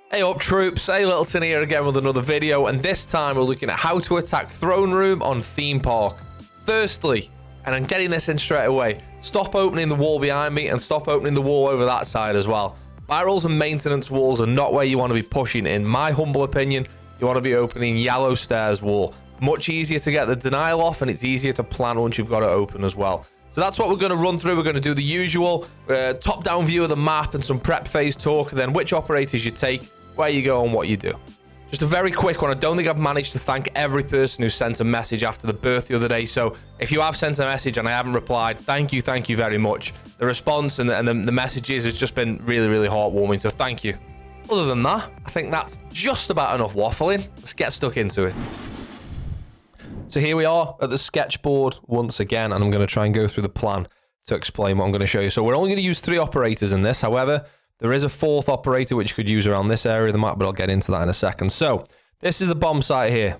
Hey up troops, Alyttleton here again with another video, and this time we're looking at how to attack throne room on theme park. Firstly, and I'm getting this in straight away, stop opening the wall behind me and stop opening the wall over that side as well. Barrels and maintenance walls are not where you want to be pushing. In my humble opinion, you want to be opening yellow stairs wall. Much easier to get the denial off, and it's easier to plan once you've got it open as well. So that's what we're going to run through. We're going to do the usual top-down view of the map and some prep phase talk, and then which operators you take, where you go, and what you do. Just a very quick one. I don't think I've managed to thank every person who sent a message after the birth the other day. So if you have sent a message and I haven't replied, thank you very much. The response and the messages has just been really heartwarming. So thank you. Other than that, I think that's just about enough waffling. Let's get stuck into it. So here we are at the sketchboard once again, and I'm going to try and go through the plan to explain what I'm going to show you. So we're only going to use 3 operators in this. However, there is a 4th operator which you could use around this area of the map, but I'll get into that in a second. So this is the bomb site here.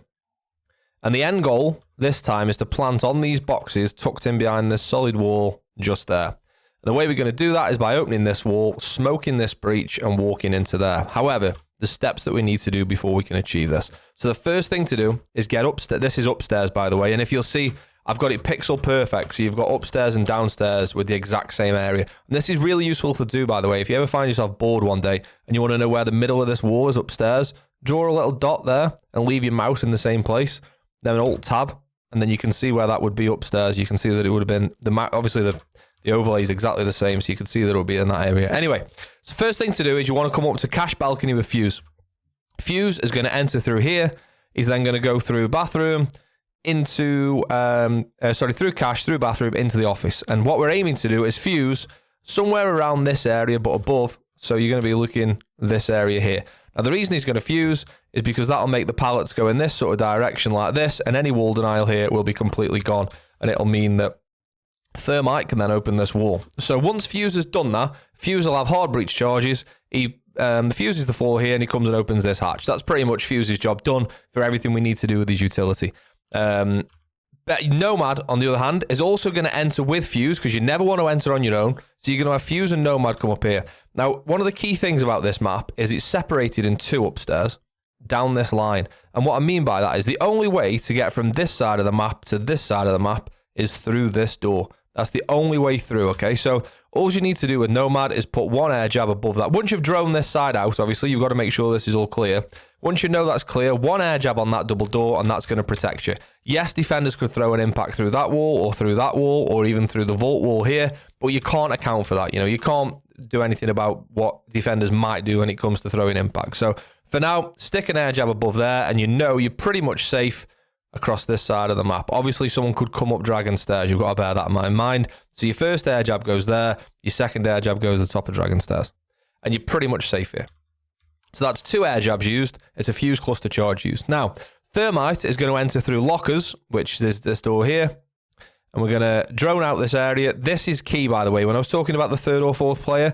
And the end goal this time is to plant on these boxes tucked in behind this solid wall just there. And the way we're going to do that is by opening this wall, smoking this breach, and walking into there. However, the steps that we need to do before we can achieve this. So the first thing to do is get upstairs. This is upstairs, by the way. And if you'll see, I've got it pixel perfect. So you've got upstairs and downstairs with the exact same area. And this is really useful to do, by the way. If you ever find yourself bored one day and you want to know where the middle of this wall is upstairs, draw a little dot there and leave your mouse in the same place. Then Alt-Tab, and then you can see where that would be upstairs. You can see that it would have been, obviously the overlay is exactly the same, so you can see that it will be in that area. Anyway, so first thing to do is you want to come up to cache balcony with Fuze. Fuze is going to enter through here. He's then going to go through bathroom, into, through cache, through bathroom, into the office. And what we're aiming to do is Fuze somewhere around this area, but above. So you're going to be looking this area here. Now, the reason he's going to Fuze is because that'll make the pallets go in this sort of direction like this, and any wall denial here will be completely gone, and it'll mean that Thermite can then open this wall. So once Fuze has done that, Fuze will have hard breach charges. He fuses the floor here, and he comes and opens this hatch. That's pretty much Fuze's job done for everything we need to do with his utility. But Nomad, on the other hand, is also going to enter with Fuze, because you never want to enter on your own. So you're going to have Fuze and Nomad come up here. Now, one of the key things about this map is it's separated in 2 upstairs down this line. And what I mean by that is the only way to get from this side of the map to this side of the map is through this door. That's the only way through, okay? So all you need to do with Nomad is put 1 air jab above that. Once you've droned this side out, obviously, you've got to make sure this is all clear. Once you know that's clear, 1 air jab on that double door, and that's going to protect you. Yes, defenders could throw an impact through that wall, or through that wall, or even through the vault wall here, but you can't account for that. You know, you can't do anything about what defenders might do when it comes to throwing impact. So for now, stick an air jab above there, and you know you're pretty much safe across this side of the map. Obviously, someone could come up Dragon Stairs. You've got to bear that in mind. So your first air jab goes there. Your second air jab goes at the top of Dragon Stairs. And you're pretty much safe here. So that's 2 air jabs used. It's a Fuze cluster charge used. Now, Thermite is going to enter through lockers, which is this door here. And we're going to drone out this area. This is key, by the way. When I was talking about the 3rd or 4th player,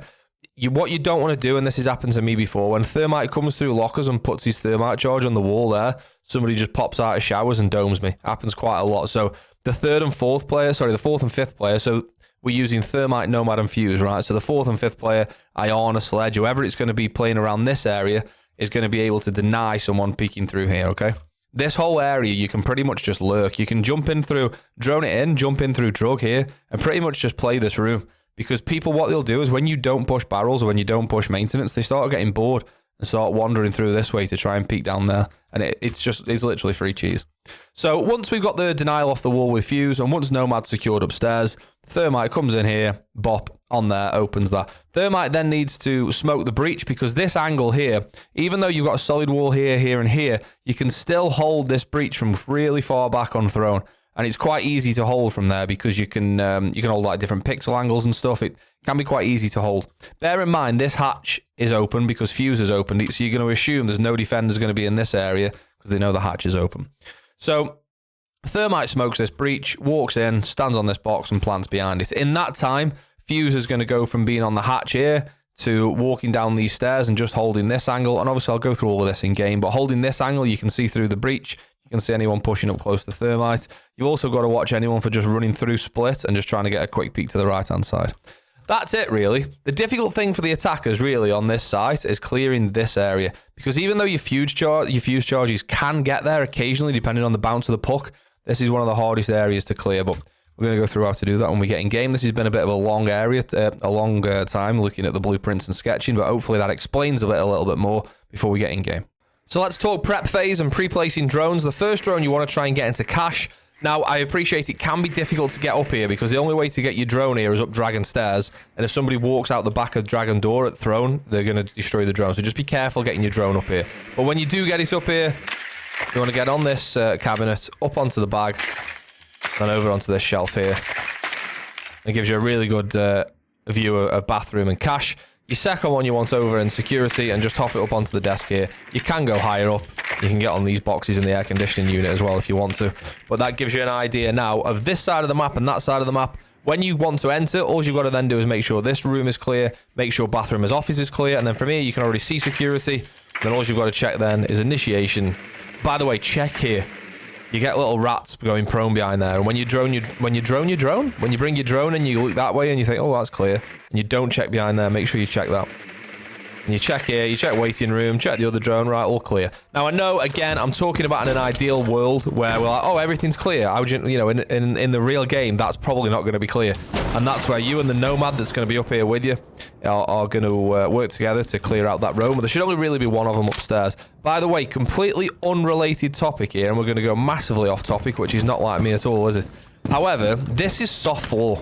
what you don't want to do, and this has happened to me before, when Thermite comes through lockers and puts his Thermite charge on the wall there, somebody just pops out of showers and domes me. Happens quite a lot. So the 3rd and 4th player, sorry, the 4th and 5th player, so we're using Thermite, Nomad, and Fuze, right? So the 4th and 5th player, Iona, Sledge, whoever it's going to be playing around this area is going to be able to deny someone peeking through here, okay? This whole area, you can pretty much just lurk. You can jump in through, drone it in, jump in through drug here, and pretty much just play this room. Because people, what they'll do is when you don't push barrels or when you don't push maintenance, they start getting bored and start wandering through this way to try and peek down there. And it's literally free cheese. So once we've got the denial off the wall with Fuze, and once Nomad's secured upstairs, Thermite comes in here, bop, on there, opens that. Thermite then needs to smoke the breach, because this angle here, even though you've got a solid wall here, here, and here, you can still hold this breach from really far back on throne. And it's quite easy to hold from there, because you can hold like different pixel angles and stuff. It can be quite easy to hold. Bear in mind, this hatch is open because Fuze has opened it, so you're going to assume there's no defenders going to be in this area because they know the hatch is open. So Thermite smokes this breach, walks in, stands on this box, and plants behind it. In that time, Fuze is going to go from being on the hatch here to walking down these stairs and just holding this angle. And obviously, I'll go through all of this in game, but holding this angle, you can see through the breach. You can see anyone pushing up close to Thermite. You've also got to watch anyone for just running through split and just trying to get a quick peek to the right-hand side. that's it, really. The difficult thing for the attackers, really, on this site is clearing this area. Because even though your fuse charges can get there occasionally, depending on the bounce of the puck, this is one of the hardest areas to clear. But we're going to go through how to do that when we get in game. This has been a bit of a long area, a long time looking at the blueprints and sketching, but hopefully that explains a little bit more before we get in game. So let's talk prep phase and pre-placing drones. The first drone you want to try and get into cache. Now, I appreciate it can be difficult to get up here because the only way to get your drone here is up Dragon Stairs. And if somebody walks out the back of Dragon Door at Throne, they're going to destroy the drone. So just be careful getting your drone up here. But when you do get it up here, you want to get on this cabinet, up onto the bag, and over onto this shelf here. It gives you a really good view of bathroom and cache. Your second one you want over in security and just hop it up onto the desk here. You can go higher up. You can get on these boxes in the air conditioning unit as well if you want to. But that gives you an idea now of this side of the map and that side of the map. When you want to enter, all you've got to then do is make sure this room is clear, make sure bathroom as office is clear, and then from here you can already see security. Then all you've got to check then is initiation. By the way, check here. You get little rats going prone behind there, and when you bring your drone and you look that way and you think, oh, that's clear, and you don't check behind there, make sure you check that. And you check here, you check waiting room, check the other drone, right, all clear. Now, I know, again, I'm talking about in an ideal world where we're like, oh, everything's clear. I would, you know, in the real game, that's probably not going to be clear. And that's where you and the Nomad that's going to be up here with you are going to work together to clear out that room. There should only really be one of them upstairs. By the way, completely unrelated topic here, and we're going to go massively off topic, which is not like me at all, is it? However, this is soft floor.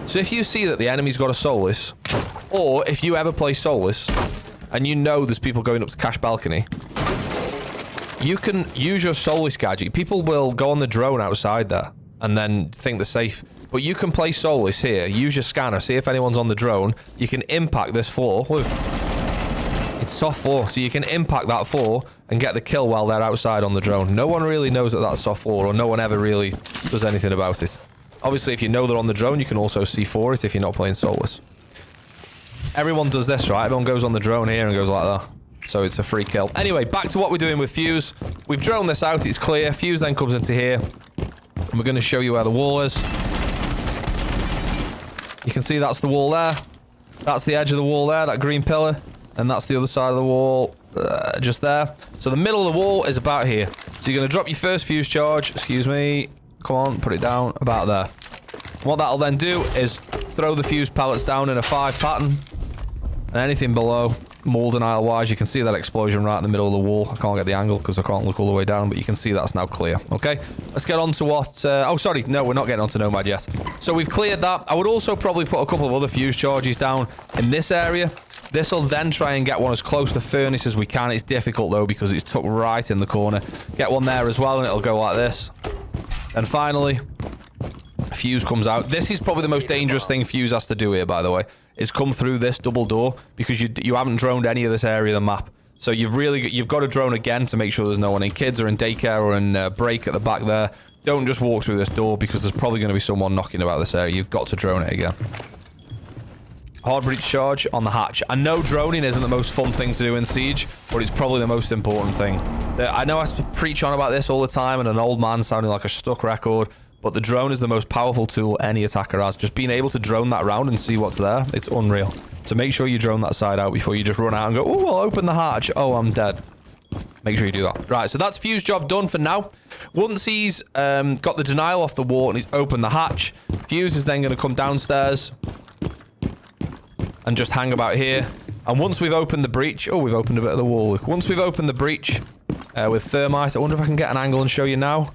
So if you see that the enemy's got a Solus, or if you ever play Solus, and you know there's people going up to cache balcony, you can use your Solus gadget. People will go on the drone outside there, and then think they're safe. But you can play Solus here, use your scanner, see if anyone's on the drone. You can impact this floor. Look. It's soft floor, so you can impact that floor and get the kill while they're outside on the drone. No one really knows that that's soft floor, or no one ever really does anything about it. Obviously, if you know they're on the drone, you can also C4 it if you're not playing Solus. Everyone does this, right? Everyone goes on the drone here and goes like that. So it's a free kill. Anyway, back to what we're doing with Fuze. We've droned this out, it's clear. Fuze then comes into here. And we're going to show you where the wall is. You can see that's the wall there. That's the edge of the wall there, that green pillar. And that's the other side of the wall, just there. So the middle of the wall is about here. So you're going to drop your first fuse charge. Excuse me. Come on, put it down about there. What that'll then do is throw the fuse pellets down in a 5 pattern. And anything below, mold and aisle wise, you can see that explosion right in the middle of the wall. I can't get the angle because I can't look all the way down, but you can see that's now clear. Okay, let's get on to what... oh, sorry, no, we're not getting on to Nomad yet. So we've cleared that. I would also probably put a couple of other fuse charges down in this area. This will then try and get one as close to furnace as we can. It's difficult, though, because it's tucked right in the corner. Get one there as well, and it'll go like this. And finally, Fuze comes out. This is probably the most dangerous thing Fuze has to do here, by the way, is come through this double door, because you haven't droned any of this area of the map. So you've got to drone again to make sure there's no one in kids or in daycare or in break at the back there. Don't just walk through this door, because there's probably going to be someone knocking about this area. You've got to drone it again. Hard breach charge on the hatch. I know droning isn't the most fun thing to do in Siege, but it's probably the most important thing. I know I preach on about this all the time, and an old man sounding like a stuck record, but the drone is the most powerful tool any attacker has. Just being able to drone that round and see what's there, it's unreal. So make sure you drone that side out before you just run out and go, oh, I'll open the hatch. Oh, I'm dead. Make sure you do that. Right, so that's Fuze job done for now. Once he's got the denial off the wall and he's opened the hatch, Fuze is then going to come downstairs and just hang about here. And once we've opened the breach... Oh, we've opened a bit of the wall. Look. Once we've opened the breach with Thermite... I wonder if I can get an angle and show you now.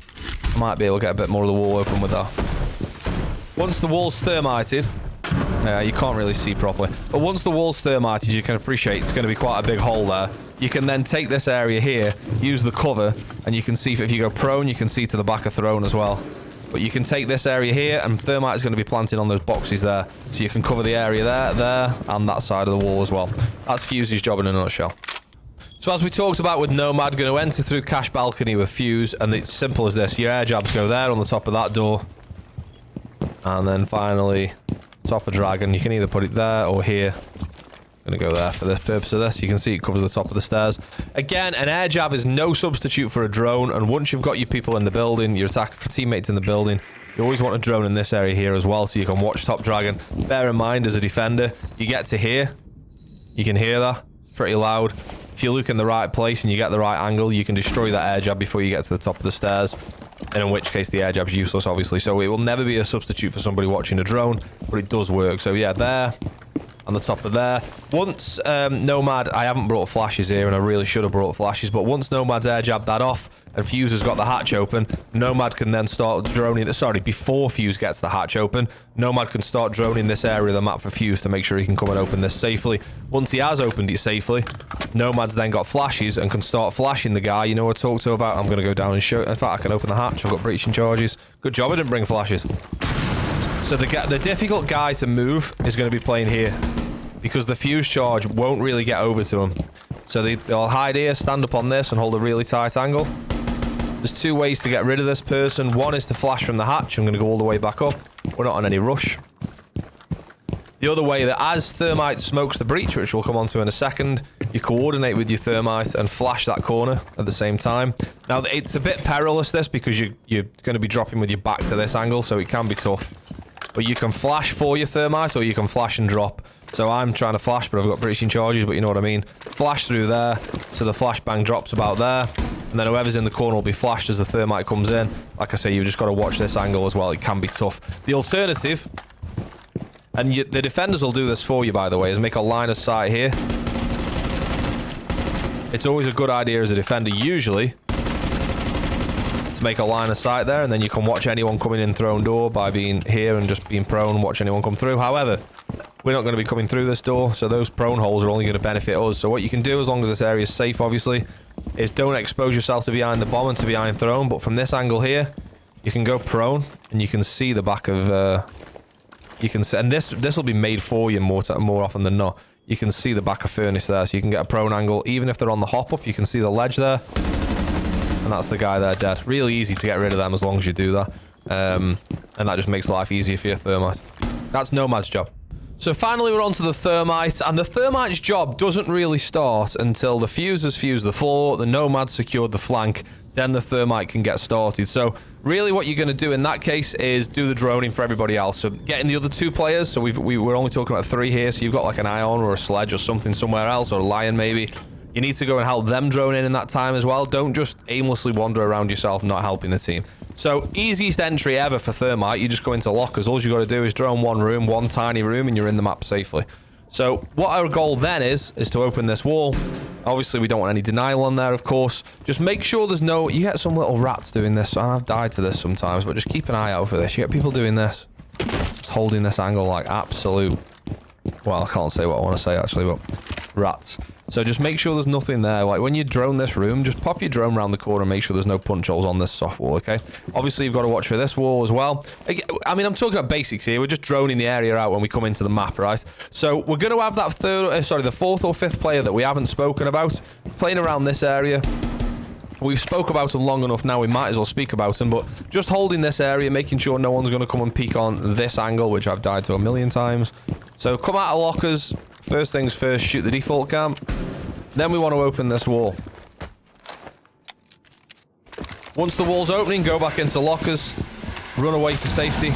I might be able to get a bit more of the wall open with that. Once the wall's Thermited... you can't really see properly. But once the wall's Thermited, you can appreciate it's going to be quite a big hole there. You can then take this area here, use the cover, and you can see if you go prone, you can see to the back of Throne as well. But you can take this area here, and Thermite is going to be planted on those boxes there. So you can cover the area there, and that side of the wall as well. That's Fuze's job in a nutshell. So as we talked about with Nomad, going to enter through cache balcony with Fuze, and it's simple as this. Your air jabs go there on the top of that door. And then finally, top of Dragon. You can either put it there or here. Going to go there for the purpose of this. You can see it covers the top of the stairs. Again, an air jab is no substitute for a drone, and once you've got your people in the building, your attack teammates in the building, You always want a drone in this area here as well, so you can watch Top Dragon. Bear in mind, as a defender, you get to here. You can hear that. It's pretty loud. If you look in the right place and you get the right angle, you can destroy that air jab before you get to the top of the stairs. And in which case, the air jab's useless, obviously. So it will never be a substitute for somebody watching a drone, but it does work. So yeah, there. On the top of there. Once Nomad, I haven't brought flashes here, and I really should have brought flashes, but once Nomad's air jabbed that off and Fuze has got the hatch open, Nomad can then start droning. Sorry, before Fuze gets the hatch open, Nomad can start droning this area of the map for Fuze to make sure he can come and open this safely. Once he has opened it safely, Nomad's then got flashes and can start flashing the guy. You know what I talked to about? I'm going to go down and show. In fact, I can open the hatch. I've got breaching charges. Good job I didn't bring flashes. So the difficult guy to move is going to be playing here, because the Fuze charge won't really get over to him. So they'll hide here, stand up on this, and hold a really tight angle. There's two ways to get rid of this person. One is to flash from the hatch. I'm going to go all the way back up. We're not on any rush. The other way, that as Thermite smokes the breach, which we'll come on to in a second, you coordinate with your Thermite and flash that corner at the same time. Now, it's a bit perilous, this, because you're going to be dropping with your back to this angle, so it can be tough. But you can flash for your Thermite, or you can flash and drop. So I'm trying to flash, but I've got breaching charges, but you know what I mean. Flash through there, so the flashbang drops about there. And then whoever's in the corner will be flashed as the Thermite comes in. Like I say, you've just got to watch this angle as well. It can be tough. The alternative, and the defenders will do this for you, by the way, is make a line of sight here. It's always a good idea as a defender, usually, to make a line of sight there, and then you can watch anyone coming in thrown door by being here and just being prone and watch anyone come through. However, we're not going to be coming through this door, so those prone holes are only going to benefit us. So what you can do, as long as this area is safe, obviously, is don't expose yourself to behind the bomb and to behind throne. But from this angle here, you can go prone, and you can see the back of... you can see, and this will be made for you more often than not. You can see the back of furnace there, so you can get a prone angle. Even if they're on the hop up, you can see the ledge there. And that's the guy there dead. Really easy to get rid of them as long as you do that. And that just makes life easier for your Thermite. That's Nomad's job. So finally we're on to the Thermite, and the Thermite's job doesn't really start until the Fuze has fused the floor, the Nomad secured the flank, then the Thermite can get started. So really what you're going to do in that case is do the droning for everybody else. So getting the other two players, so we're only talking about 3 here, so you've got like an Ion or a Sledge or something somewhere else, or a Lion maybe. You need to go and help them drone in that time as well. Don't just aimlessly wander around yourself not helping the team. So easiest entry ever for Thermite, you just go into lockers. All you got to do is drone one room, one tiny room, and you're in the map safely. So what our goal then is to open this wall. Obviously we don't want any denial on there, of course. Just make sure there's no... You get some little rats doing this, and I've died to this sometimes, but just keep an eye out for this. You get people doing this, just holding this angle like absolute... Well, I can't say what I want to say actually, but rats. So just make sure there's nothing there. Like when you drone this room, just pop your drone around the corner and make sure there's no punch holes on this soft wall, okay? Obviously, you've got to watch for this wall as well. I mean, I'm talking about basics here. We're just droning the area out when we come into the map, right? So we're going to have that the 4th or 5th player that we haven't spoken about playing around this area. We've spoke about them long enough now, we might as well speak about them, but just holding this area, making sure no one's going to come and peek on this angle, which I've died to a million times. So come out of lockers, first things first, shoot the default camp. Then we want to open this wall. Once the wall's opening, go back into lockers, run away to safety,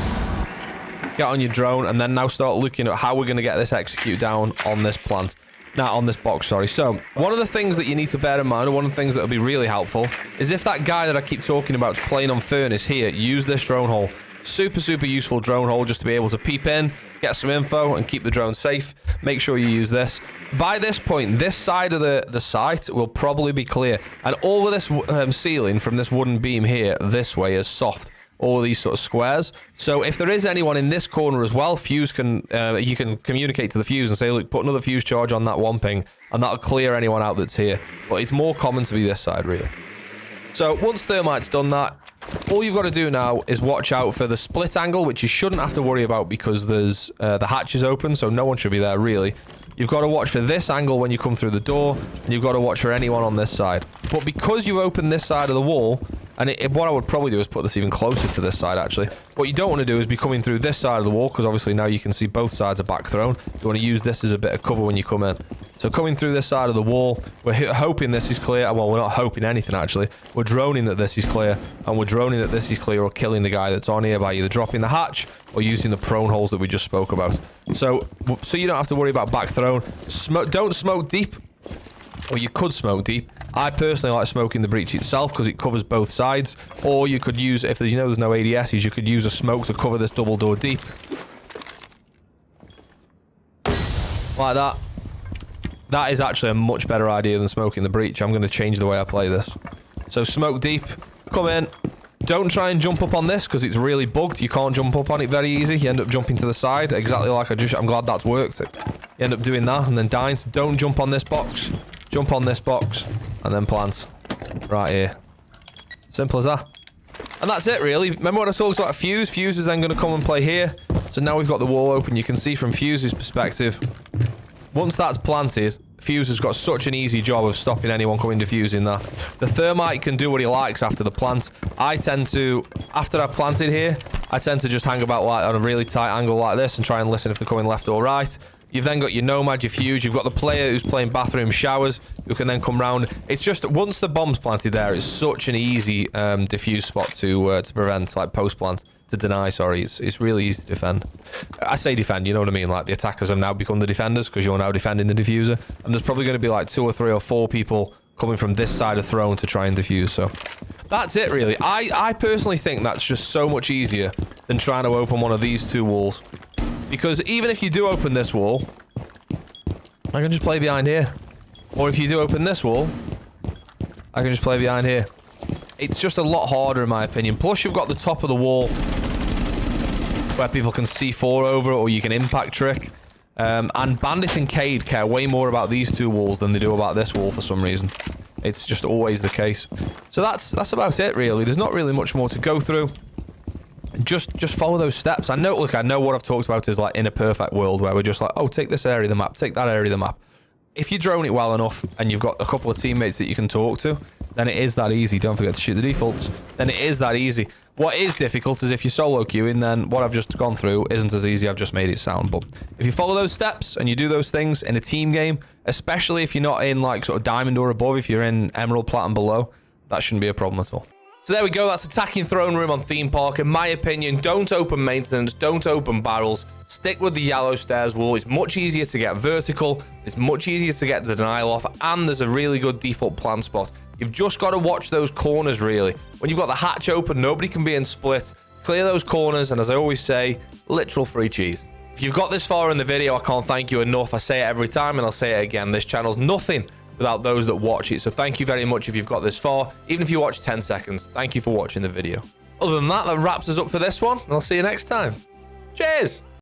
get on your drone, and then now start looking at how we're going to get this execute down on this plant. Now, on this box, sorry. So, one of the things that you need to bear in mind, or one of the things that will be really helpful, is if that guy that I keep talking about is playing on furnace here, use this drone hole. Super, super useful drone hole just to be able to peep in, get some info, and keep the drone safe. Make sure you use this. By this point, this side of the site will probably be clear. And all of this ceiling from this wooden beam here, this way, is soft. All these sort of squares. So if there is anyone in this corner as well, Fuze can you can communicate to the Fuze and say, look, put another Fuze charge on that one ping, and that'll clear anyone out that's here. But it's more common to be this side, really. So once Thermite's done that, all you've got to do now is watch out for the split angle, which you shouldn't have to worry about because there's the hatch is open, so no one should be there, really. You've got to watch for this angle when you come through the door, and you've got to watch for anyone on this side. But because you open this side of the wall, and what I would probably do is put this even closer to this side, actually. What you don't want to do is be coming through this side of the wall, because obviously now you can see both sides are back thrown. You want to use this as a bit of cover when you come in. So coming through this side of the wall, we're hoping this is clear. Well, we're not hoping anything, actually. We're droning that this is clear, and we're droning that this is clear, or killing the guy that's on here by either dropping the hatch or using the prone holes that we just spoke about. So you don't have to worry about back thrown. Don't smoke deep, or you could smoke deep. I personally like smoking the breach itself because it covers both sides. Or you could use, if there's no ADSs, you could use a smoke to cover this double door deep. Like that. That is actually a much better idea than smoking the breach. I'm going to change the way I play this. So smoke deep. Come in. Don't try and jump up on this because it's really bugged. You can't jump up on it very easy. You end up jumping to the side. Exactly like I'm glad that's worked. You end up doing that and then dying. So don't jump on this box. Jump on this box. And then plant. Right here. Simple as that. And that's it, really. Remember what I talked about Fuze? Fuze is then going to come and play here. So now we've got the wall open. You can see from Fuze's perspective, once that's planted, Fuze has got such an easy job of stopping anyone coming to Fuze in that. The Thermite can do what he likes after the plant. I tend to, after I've planted here, I tend to just hang about like on a really tight angle like this and try and listen if they're coming left or right. You've then got your Nomad, your Fuze. You've got the player who's playing bathroom showers who can then come round. It's just, once the bomb's planted there, it's such an easy defuse spot to prevent, like post-plant. To deny, sorry. It's really easy to defend. I say defend, you know what I mean? Like, the attackers have now become the defenders because you're now defending the diffuser. And there's probably going to be like 2 or 3 or 4 people coming from this side of throne to try and defuse. So that's it, really. I personally think that's just so much easier than trying to open one of these 2 walls. Because even if you do open this wall, I can just play behind here. Or if you do open this wall, I can just play behind here. It's just a lot harder, in my opinion. Plus, you've got the top of the wall where people can C4 over it, or you can impact trick. And Bandit and Cade care way more about these 2 walls than they do about this wall for some reason. It's just always the case. So that's about it, really. There's not really much more to go through. Just follow those steps. I know what I've talked about is like in a perfect world where we're just like, oh, take this area of the map, take that area of the map. If you drone it well enough and you've got a couple of teammates that you can talk to, then it is that easy. Don't forget to shoot the defaults. Then it is that easy. What is difficult is if you're solo queuing, then what I've just gone through isn't as easy. I've just made it sound. But if you follow those steps and you do those things in a team game, especially if you're not in like sort of diamond or above, if you're in emerald, platinum below, that shouldn't be a problem at all. So there we go. That's attacking throne room on theme park. In my opinion, don't open maintenance. Don't open barrels. Stick with the yellow stairs wall. It's much easier to get vertical. It's much easier to get the denial off. And there's a really good default plant spot. You've just got to watch those corners, really. When you've got the hatch open, nobody can be in split. Clear those corners. And as I always say, literal free cheese. If you've got this far in the video, I can't thank you enough. I say it every time and I'll say it again. This channel's nothing without those that watch it. So thank you very much if you've got this far. Even if you watch 10 seconds, thank you for watching the video. Other than that, that wraps us up for this one. And I'll see you next time. Cheers!